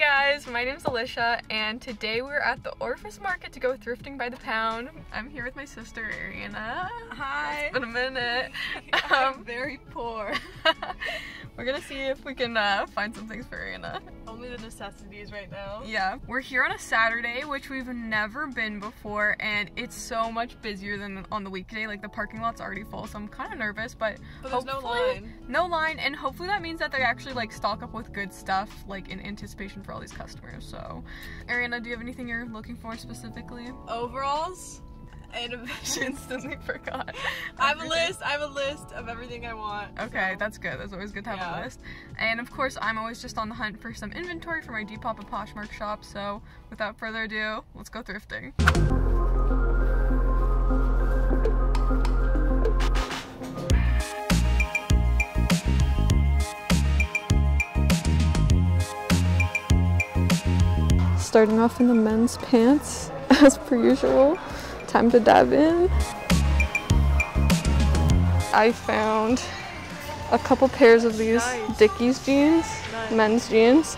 guys, my name's Alicia and today we're at the Orfus market to go thrifting by the pound. I'm here with my sister Ariana. Hi. It's been a minute. I'm very poor. We're gonna see if we can find some things for Ariana. Only the necessities right now. Yeah. We're here on a Saturday, which we've never been before, and it's so much busier than on the weekday. Like the parking lot's already full, so I'm kind of nervous, but there's no line. No line, and hopefully that means that they actually like stock up with good stuff, like in anticipation for all these customers. So, Ariana, do you have anything you're looking for specifically? Overalls and She instantly forgot. I have a list of everything I want. Okay, so. that's good. That's always good to have a list. And of course, I'm always just on the hunt for some inventory for my Depop and Poshmark shop. So, without further ado, let's go thrifting. Starting off in the men's pants, as per usual. Time to dive in. I found a couple pairs of these Dickies jeans, men's jeans,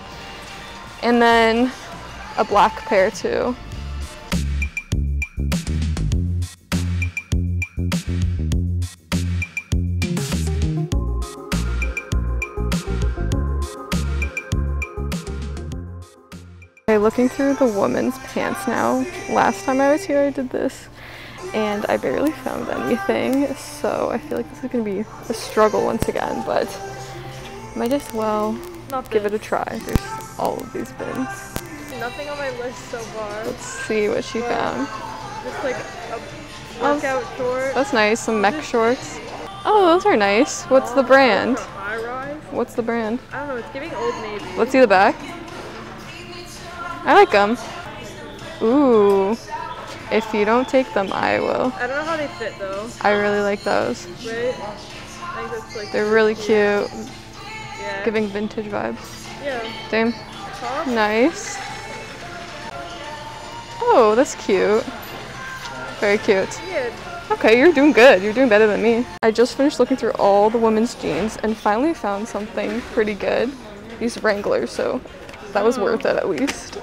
and then a black pair too. Okay, looking through the women's pants now. Last time I was here I did this and I barely found anything, so I feel like this is gonna be a struggle once again, but might as well give it a try. There's all of these bins. Nothing on my list so far. Let's see what she found. Just like a workout short. That's nice, some mech shorts. Oh, those are nice. What's the brand? High rise. What's the brand? I don't know, it's giving Old Navy. Let's see the back. I like them. Ooh. If you don't take them, I will. I don't know how they fit though. I really like those. Right? I think that's like They're really cute. Yeah. Giving vintage vibes. Yeah. Same. Top? Nice. Oh, that's cute. Very cute. Yeah. Okay, you're doing good. You're doing better than me. I just finished looking through all the women's jeans and finally found something pretty good. These Wranglers, so that was worth it at least.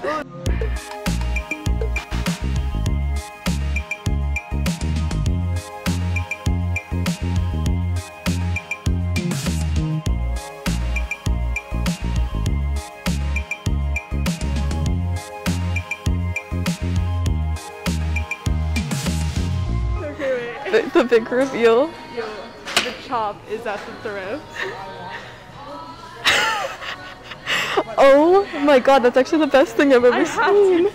Okay, wait. The big reveal. Yo, the chop is at the Thrift. Oh my god, that's actually the best thing I've ever seen.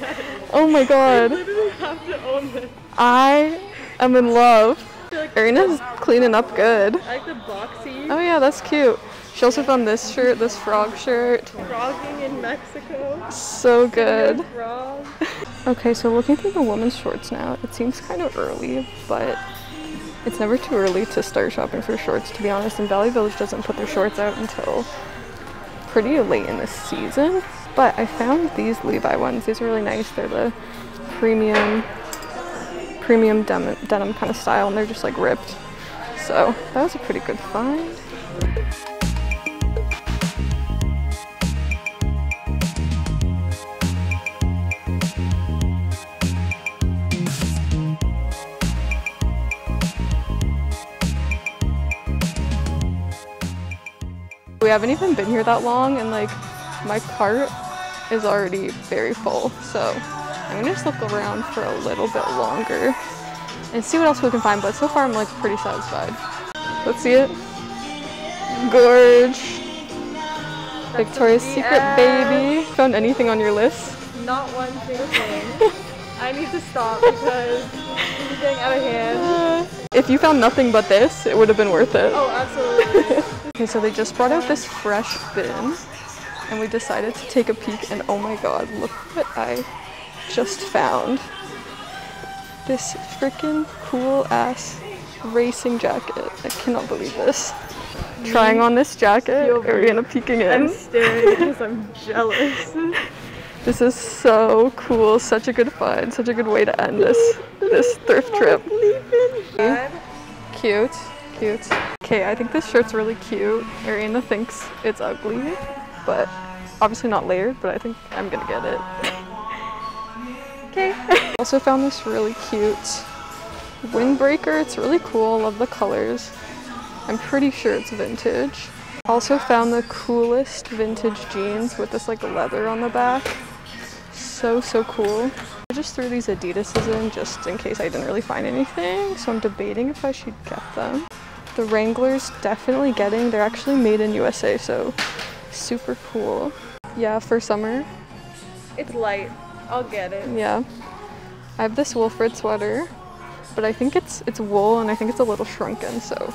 Oh my god. I literally have to own this. I am in love. Like Arina's cleaning up good. I like the boxy. Oh yeah, that's cute. She also found this shirt, this frog shirt. Frogging in Mexico. So good. Frog. Okay, so looking through the women's shorts now, it seems kind of early, but it's never too early to start shopping for shorts, to be honest. And Valley Village doesn't put their shorts out until pretty late in the season. But I found these Levi ones. These are really nice. They're the premium denim kind of style, and they're just like ripped. So that was a pretty good find. We haven't even been here that long, and like my cart is already very full, so I'm gonna just look around for a little bit longer and see what else we can find, but so far I'm like pretty satisfied. Let's see it. Gorge. Victoria's Secret baby. Found anything on your list? Not one single thing. I need to stop because this is getting out of hand. If you found nothing but this, it would have been worth it. Oh, absolutely. Okay, so they just brought out this fresh bin, and we decided to take a peek, and oh my god, look what I just found. This freaking cool ass racing jacket. I cannot believe this. Trying on this jacket, Ariana peeking in. I'm staring because I'm jealous. This is so cool, such a good find, such a good way to end this thrift trip. Cute, cute. Okay, I think this shirt's really cute. Ariana thinks it's ugly, but Obviously not layered, but I think I'm gonna get it. Okay. Also found this really cute windbreaker. It's really cool. Love the colors. I'm pretty sure it's vintage. Also found the coolest vintage jeans with this like leather on the back. So cool. I just threw these Adidas's in just in case I didn't really find anything, so I'm debating if I should get them. The Wranglers, definitely getting. They're actually made in USA, so super cool. Yeah, for summer. It's light. I'll get it. Yeah. I have this Wilfred sweater, but I think it's wool and I think it's a little shrunken, so.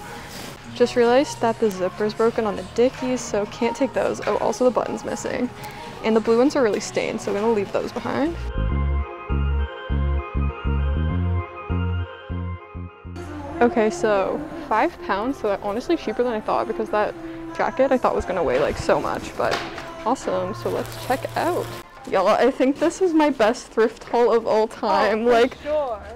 Just realized that the zipper's broken on the Dickies, so can't take those. Oh, also the button's missing. And the blue ones are really stained, so I'm gonna leave those behind. Okay, so £5, so honestly cheaper than I thought because that jacket I thought was gonna weigh like so much, but awesome. So let's check out. Y'all, I think this is my best thrift haul of all time. Like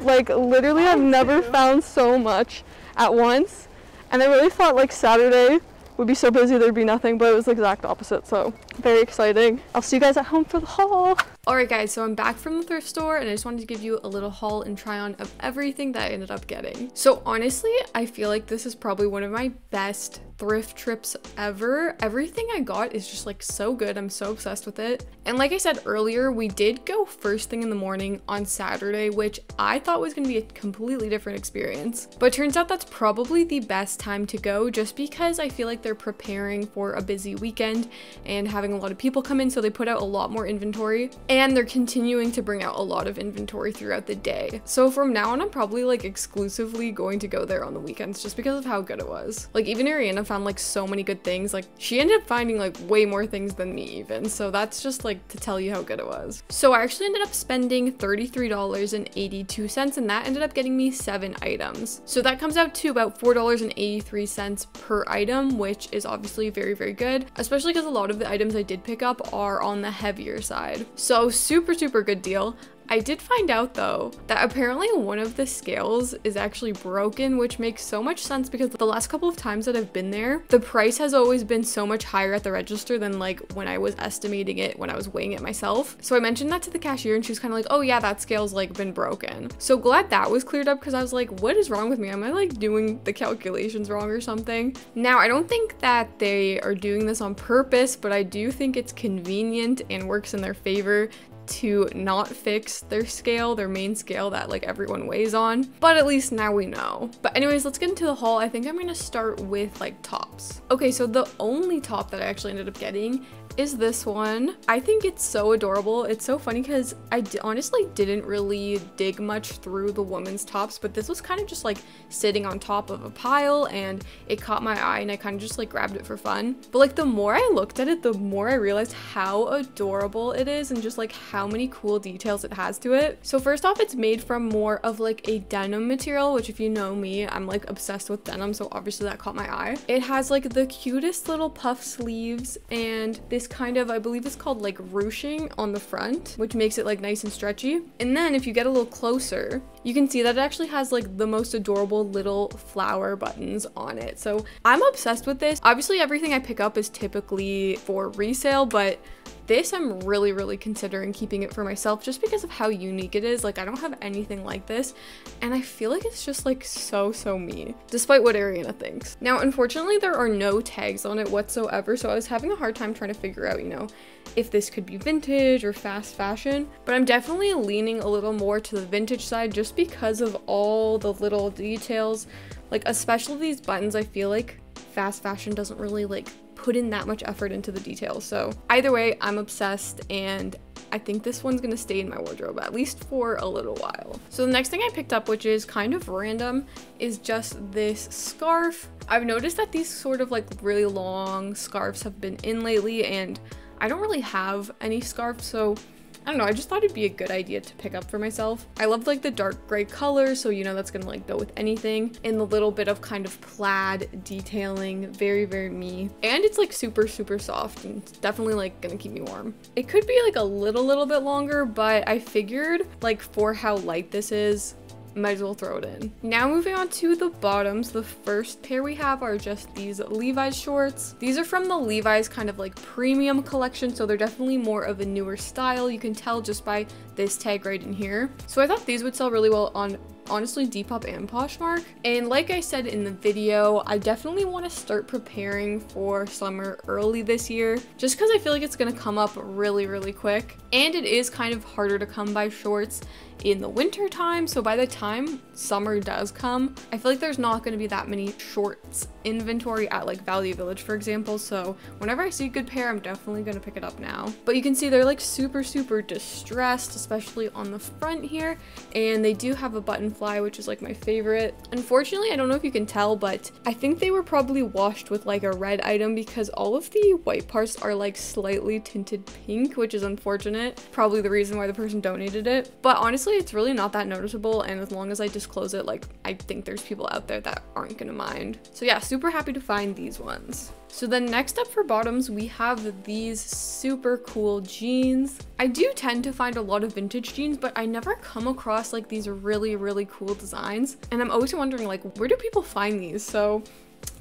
literally I've never found so much at once. And I really thought like Saturday would be so busy there'd be nothing, but it was the exact opposite, so very exciting. I'll see you guys at home for the haul. Alright guys, so I'm back from the thrift store and I just wanted to give you a little haul and try on of everything that I ended up getting. So honestly, I feel like this is probably one of my best thrift trips ever. Everything I got is just like so good. I'm so obsessed with it. And like I said earlier, we did go first thing in the morning on Saturday, which I thought was gonna be a completely different experience. But turns out that's probably the best time to go just because I feel like they're preparing for a busy weekend and having a lot of people come in, so they put out a lot more inventory. And they're continuing to bring out a lot of inventory throughout the day. So from now on, I'm probably like exclusively going to go there on the weekends just because of how good it was. Like even Ariana found like so many good things. Like she ended up finding like way more things than me even. So that's just like to tell you how good it was. So I actually ended up spending $33.82 and that ended up getting me 7 items. So that comes out to about $4.83 per item, which is obviously very, very good, especially because a lot of the items I did pick up are on the heavier side. So super good deal. I did find out though that apparently one of the scales is actually broken, which makes so much sense because the last couple of times that I've been there, the price has always been so much higher at the register than like when I was estimating it, when I was weighing it myself. So I mentioned that to the cashier and she was kind of like, oh yeah, that scale's like been broken. So glad that was cleared up because I was like, what is wrong with me? Am I like doing the calculations wrong or something? Now, I don't think that they are doing this on purpose, but I do think it's convenient and works in their favor to not fix their scale, their main scale that like everyone weighs on, but at least now we know. But anyways, let's get into the haul. I think I'm gonna start with like tops. Okay, so the only top that I actually ended up getting is this one. I think it's so adorable. It's so funny because I honestly didn't really dig much through the women's tops, but this was kind of just like sitting on top of a pile and it caught my eye and I kind of just like grabbed it for fun. But like the more I looked at it, the more I realized how adorable it is and just like how many cool details it has to it. So first off, it's made from more of like a denim material, which if you know me, I'm like obsessed with denim, so obviously that caught my eye. It has like the cutest little puff sleeves and this kind of, I believe it's called like ruching on the front, which makes it like nice and stretchy. And then if you get a little closer, you can see that it actually has like the most adorable little flower buttons on it. So I'm obsessed with this. Obviously everything I pick up is typically for resale, but this I'm really considering keeping it for myself just because of how unique it is. Like I don't have anything like this and I feel like it's just like so me, despite what Ariana thinks. Now unfortunately there are no tags on it whatsoever, so I was having a hard time trying to figure out, you know, if this could be vintage or fast fashion, but I'm definitely leaning a little more to the vintage side just because of all the little details. Like especially these buttons, I feel like fast fashion doesn't really like put in that much effort into the details. So either way, I'm obsessed and I think this one's gonna stay in my wardrobe at least for a little while. So the next thing I picked up, which is kind of random, is just this scarf. I've noticed that these sort of like really long scarves have been in lately and I don't really have any scarves, so I don't know, I just thought it'd be a good idea to pick up for myself. I love like the dark gray color, so you know that's gonna like go with anything. And the little bit of kind of plaid detailing, very me. And it's like super soft and it's definitely like gonna keep me warm. It could be like a little bit longer, but I figured like for how light this is, might as well throw it in. Now moving on to the bottoms, the first pair we have are just these Levi's shorts. These are from the Levi's kind of like premium collection, so they're definitely more of a newer style. You can tell just by this tag right in here. So I thought these would sell really well on honestly Depop and Poshmark. And like I said in the video, I definitely want to start preparing for summer early this year, just because I feel like it's going to come up really quick, and it is kind of harder to come by shorts in the winter time. So by the time summer does come, I feel like there's not going to be that many shorts inventory at like Value Village, for example. So whenever I see a good pair, I'm definitely going to pick it up now. But you can see they're like super distressed, especially on the front here, and they do have a button fly, which is like my favorite. Unfortunately, I don't know if you can tell, but I think they were probably washed with like a red item, because all of the white parts are like slightly tinted pink, which is unfortunate. Probably the reason why the person donated it. But honestly, it's really not that noticeable, and as long as I disclose it, like I think there's people out there that aren't gonna mind. So yeah, super happy to find these ones. So then next up for bottoms, we have these super cool jeans. I do tend to find a lot of vintage jeans, but I never come across like these really cool designs, and I'm always wondering like, where do people find these? So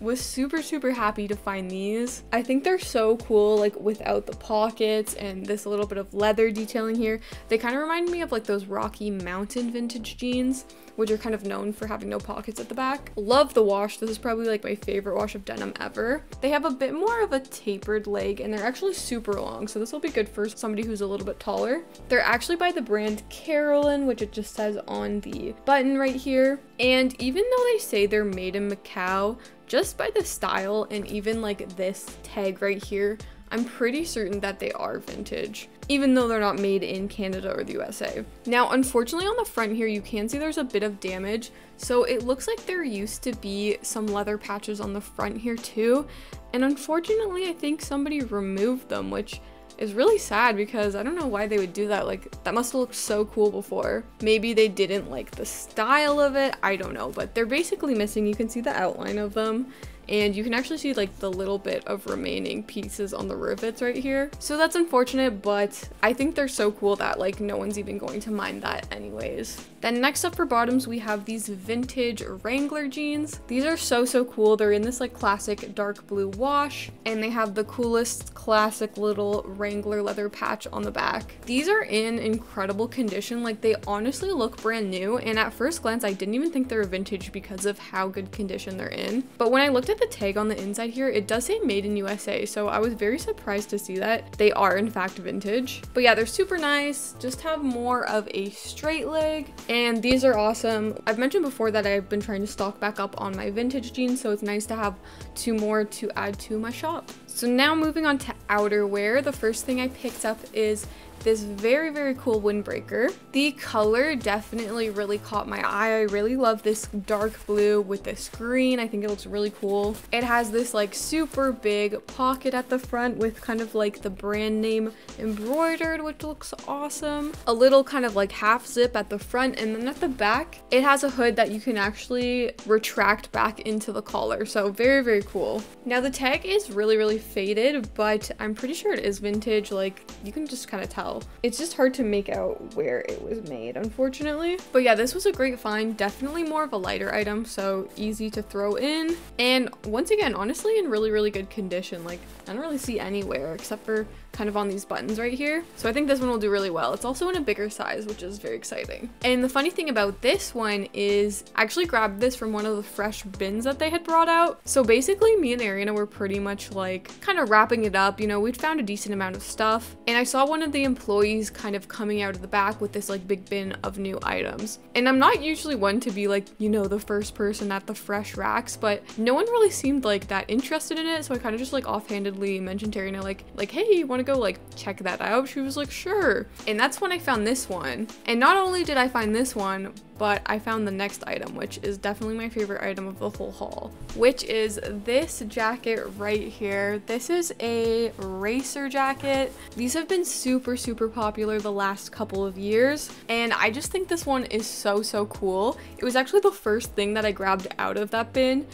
was super happy to find these. I think they're so cool, like without the pockets and this little bit of leather detailing here. They kind of remind me of like those Rocky Mountain vintage jeans, which are kind of known for having no pockets at the back. Love the wash. This is probably like my favorite wash of denim ever. They have a bit more of a tapered leg, and they're actually super long, so this will be good for somebody who's a little bit taller. They're actually by the brand Carolyn, which it just says on the button right here. And even though they say they're made in Macau, just by the style and even like this tag right here, I'm pretty certain that they are vintage, even though they're not made in Canada or the USA. Now, unfortunately on the front here, you can see there's a bit of damage. So it looks like there used to be some leather patches on the front here too. And unfortunately, I think somebody removed them, which is really sad, because I don't know why they would do that. Like, that must have looked so cool before. Maybe they didn't like the style of it, I don't know, but they're basically missing. You can see the outline of them, and you can actually see like the little bit of remaining pieces on the rivets right here. So that's unfortunate, but I think they're so cool that like no one's even going to mind that anyways. Then next up for bottoms, we have these vintage Wrangler jeans. These are so cool. They're in this like classic dark blue wash, and they have the coolest classic little Wrangler leather patch on the back. These are in incredible condition. Like, they honestly look brand new, and at first glance I didn't even think they were vintage because of how good condition they're in. But when I looked at the tag on the inside here, it does say made in USA, so I was very surprised to see that they are in fact vintage. But yeah, they're super nice, just have more of a straight leg, and these are awesome. I've mentioned before that I've been trying to stock back up on my vintage jeans, so it's nice to have 2 more to add to my shop. So now moving on to outerwear, the first thing I picked up is this very cool windbreaker. The color definitely really caught my eye. I really love this dark blue with this green. I think it looks really cool. It has this like super big pocket at the front with kind of like the brand name embroidered, which looks awesome. A little kind of like half zip at the front, and then at the back it has a hood that you can actually retract back into the collar. So very cool. Now the tag is really faded, but I'm pretty sure it is vintage. Like, you can just kind of tell. It's just hard to make out where it was made, unfortunately. But yeah, this was a great find. Definitely more of a lighter item, so easy to throw in. And once again, honestly, in really good condition. Like, I don't really see anywhere except for kind of on these buttons right here. So I think this one will do really well. It's also in a bigger size, which is very exciting. And the funny thing about this one is I actually grabbed this from one of the fresh bins that they had brought out. So basically me and Ariana were pretty much like kind of wrapping it up. You know, we'd found a decent amount of stuff, and I saw one of the employees kind of coming out of the back with this like big bin of new items. And I'm not usually one to be like, you know, the first person at the fresh racks, but no one really seemed like that interested in it. So I kind of just like offhandedly mentioned to Ariana like, hey, you want to go like check that out? She was like, sure. And that's when I found this one. And not only did I find this one, but I found the next item, which is definitely my favorite item of the whole haul, which is this jacket right here. This is a racer jacket. These have been super popular the last couple of years, and I just think this one is so cool. It was actually the first thing that I grabbed out of that bin.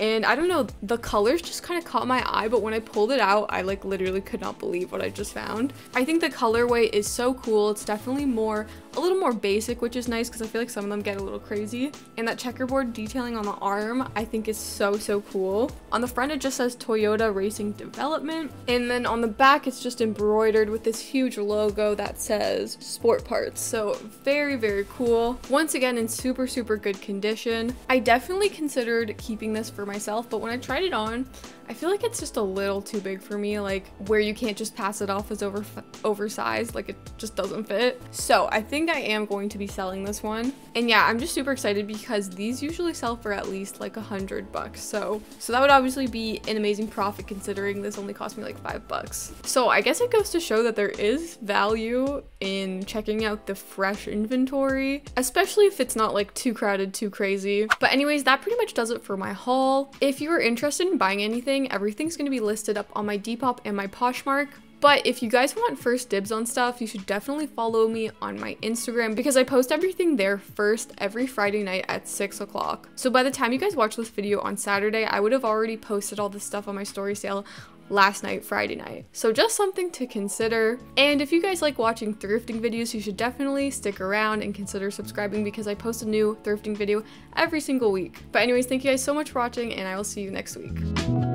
And I don't know, the colors just kind of caught my eye, but when I pulled it out, I like literally could not believe what I just found. I think the colorway is so cool. It's definitely more a little more basic, which is nice because I feel like some of them get a little crazy. And that checkerboard detailing on the arm I think is so cool. On the front it just says Toyota Racing Development, and then on the back it's just embroidered with this huge logo that says Sport Parts. So very cool. Once again, in super good condition. I definitely considered keeping this for myself, but when I tried it on, I feel like it's just a little too big for me, like where you can't just pass it off as oversized, like it just doesn't fit. So I think I am going to be selling this one. And yeah, I'm just super excited because these usually sell for at least like $100. So that would obviously be an amazing profit considering this only cost me like $5. So I guess it goes to show that there is value in checking out the fresh inventory, especially if it's not like too crowded, too crazy. But anyways, that pretty much does it for my haul. If you are interested in buying anything, everything's going to be listed up on my Depop and my Poshmark. But if you guys want first dibs on stuff, you should definitely follow me on my Instagram because I post everything there first every Friday night at 6 o'clock. So by the time you guys watch this video on Saturday, I would have already posted all this stuff on my story sale last night, Friday night. So just something to consider. And if you guys like watching thrifting videos, you should definitely stick around and consider subscribing because I post a new thrifting video every single week. But anyways, thank you guys so much for watching, and I will see you next week.